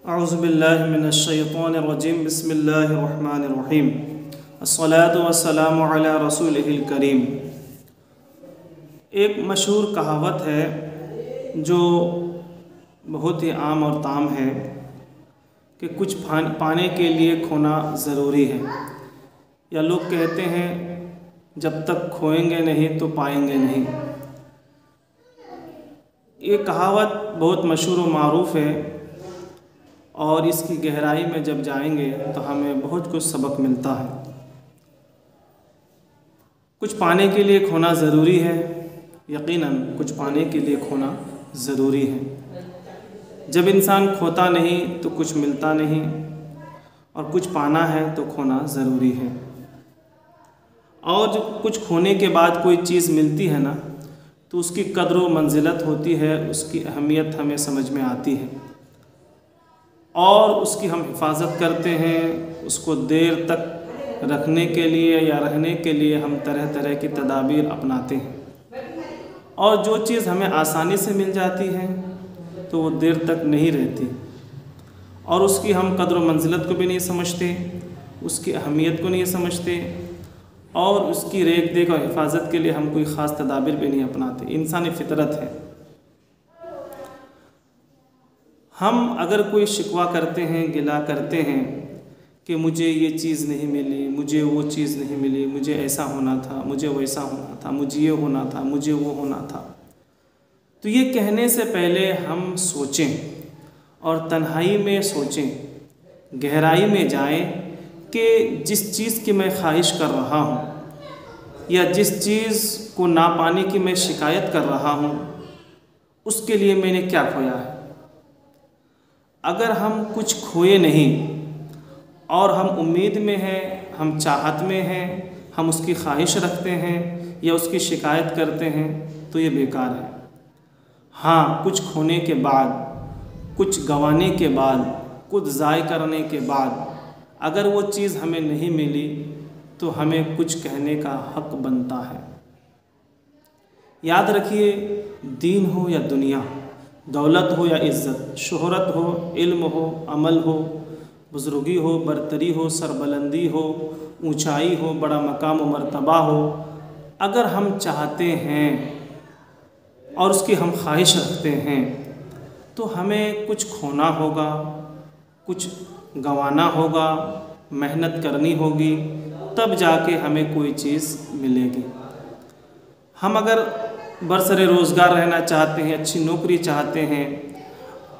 अऊज़ुबिल्लाहि मिनश्शैतानिर्रजीम बिस्मिल्लाहिर्रहमानिर्रहीम अस्सलातु वस्सलामु अला रसूलिहिल करीम। एक मशहूर कहावत है जो बहुत ही आम और ताम है कि कुछ पाने के लिए खोना ज़रूरी है, या लोग कहते हैं जब तक खोएंगे नहीं तो पाएंगे नहीं। ये कहावत बहुत मशहूर व मारूफ़ है और इसकी गहराई में जब जाएंगे तो हमें बहुत कुछ सबक मिलता है। कुछ पाने के लिए खोना ज़रूरी है, यकीनन कुछ पाने के लिए खोना ज़रूरी है। जब इंसान खोता नहीं तो कुछ मिलता नहीं, और कुछ पाना है तो खोना ज़रूरी है। और जब कुछ खोने के बाद कोई चीज़ मिलती है ना, तो उसकी कद्र व मंजिलत होती है, उसकी अहमियत हमें समझ में आती है और उसकी हम हिफाजत करते हैं। उसको देर तक रखने के लिए या रहने के लिए हम तरह तरह की तदाबीर अपनाते हैं। और जो चीज़ हमें आसानी से मिल जाती है तो वो देर तक नहीं रहती, और उसकी हम कद्र व मंजिलत को भी नहीं समझते, उसकी अहमियत को नहीं समझते, और उसकी रेख देख और हिफाजत के लिए हम कोई ख़ास तदाबीर भी नहीं अपनाते। इंसानी फितरत है। हम अगर कोई शिकवा करते हैं, गिला करते हैं कि मुझे ये चीज़ नहीं मिली, मुझे वो चीज़ नहीं मिली, मुझे ऐसा होना था, मुझे वैसा होना था, मुझे ये होना था, मुझे वो होना था, तो ये कहने से पहले हम सोचें और तन्हाई में सोचें, गहराई में जाएं कि जिस चीज़ की मैं ख्वाहिश कर रहा हूँ या जिस चीज़ को ना पाने की मैं शिकायत कर रहा हूँ, उसके लिए मैंने क्या खोया है। अगर हम कुछ खोए नहीं और हम उम्मीद में हैं, हम चाहत में हैं, हम उसकी ख्वाहिश रखते हैं या उसकी शिकायत करते हैं, तो ये बेकार है। हाँ, कुछ खोने के बाद, कुछ गंवाने के बाद, कुछ ज़ाय करने के बाद अगर वो चीज़ हमें नहीं मिली तो हमें कुछ कहने का हक़ बनता है। याद रखिए, दीन हो या दुनिया, दौलत हो या इज़्ज़त, शोहरत हो, इल्म हो, अमल हो, बुज़ुर्गी हो, बरतरी हो, सरबलंदी हो, ऊंचाई हो, बड़ा मकाम व मर्तबा हो, अगर हम चाहते हैं और उसकी हम ख्वाहिश रखते हैं तो हमें कुछ खोना होगा, कुछ गंवाना होगा, मेहनत करनी होगी, तब जाके हमें कोई चीज़ मिलेगी। हम अगर बरसरे रोज़गार रहना चाहते हैं, अच्छी नौकरी चाहते हैं,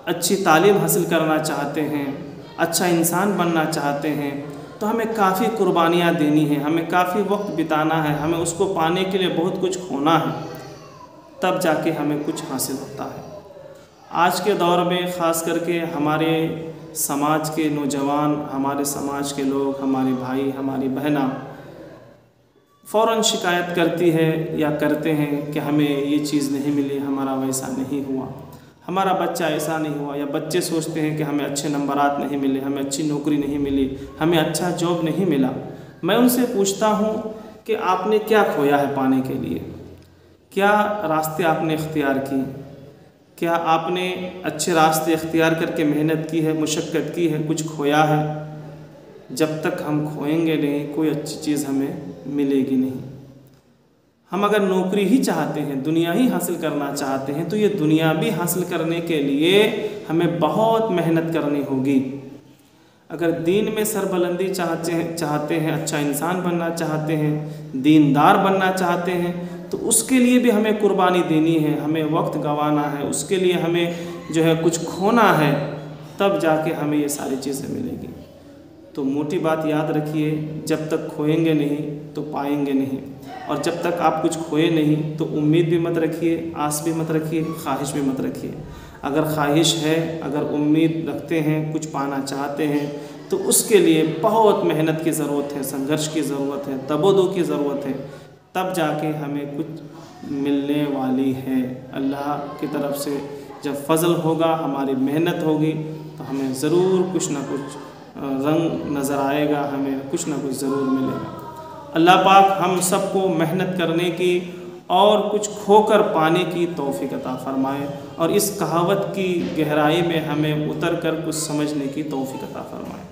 अच्छी तालीम हासिल करना चाहते हैं, अच्छा इंसान बनना चाहते हैं, तो हमें काफ़ी कुर्बानियाँ देनी हैं, हमें काफ़ी वक्त बिताना है, हमें उसको पाने के लिए बहुत कुछ खोना है, तब जाके हमें कुछ हासिल होता है। आज के दौर में ख़ास करके हमारे समाज के नौजवान, हमारे समाज के लोग, हमारे भाई, हमारी बहना फ़ौरन शिकायत करती है या करते हैं कि हमें ये चीज़ नहीं मिली, हमारा वैसा नहीं हुआ, हमारा बच्चा ऐसा नहीं हुआ, या बच्चे सोचते हैं कि हमें अच्छे नंबरात नहीं मिले, हमें अच्छी नौकरी नहीं मिली, हमें अच्छा जॉब नहीं मिला। मैं उनसे पूछता हूँ कि आपने क्या खोया है पाने के लिए? क्या रास्ते आपने इख्तियार किए? क्या आपने अच्छे रास्ते इख्तियार करके मेहनत की है, मुशक्क़त की है, कुछ खोया है? जब तक हम खोएंगे नहीं, कोई अच्छी चीज़ हमें मिलेगी नहीं। हम अगर नौकरी ही चाहते हैं, दुनिया ही हासिल करना चाहते हैं, तो ये दुनिया भी हासिल करने के लिए हमें बहुत मेहनत करनी होगी। अगर दीन में सरबलंदी चाहते हैं, अच्छा इंसान बनना चाहते हैं, दीनदार बनना चाहते हैं, तो उसके लिए भी हमें कुर्बानी देनी है, हमें वक्त गंवाना है, उसके लिए हमें जो है कुछ खोना है, तब जाके हमें ये सारी चीज़ें मिलेगी। तो मोटी बात याद रखिए, जब तक खोएंगे नहीं तो पाएंगे नहीं, और जब तक आप कुछ खोए नहीं तो उम्मीद भी मत रखिए, आस भी मत रखिए, ख्वाहिश भी मत रखिए। अगर ख्वाहिश है, अगर उम्मीद रखते हैं, कुछ पाना चाहते हैं, तो उसके लिए बहुत मेहनत की ज़रूरत है, संघर्ष की ज़रूरत है, तबोदो की ज़रूरत है, तब जाके हमें कुछ मिलने वाली है। अल्लाह की तरफ से जब फ़ज़ल होगा, हमारी मेहनत होगी, तो हमें ज़रूर कुछ ना कुछ रंग नज़र आएगा, हमें कुछ ना कुछ ज़रूर मिलेगा। अल्लाह पाक हम सबको मेहनत करने की और कुछ खोकर पाने की तौफीक अता फ़रमाए और इस कहावत की गहराई में हमें उतर कर कुछ समझने की तौफीक अता फ़रमाए।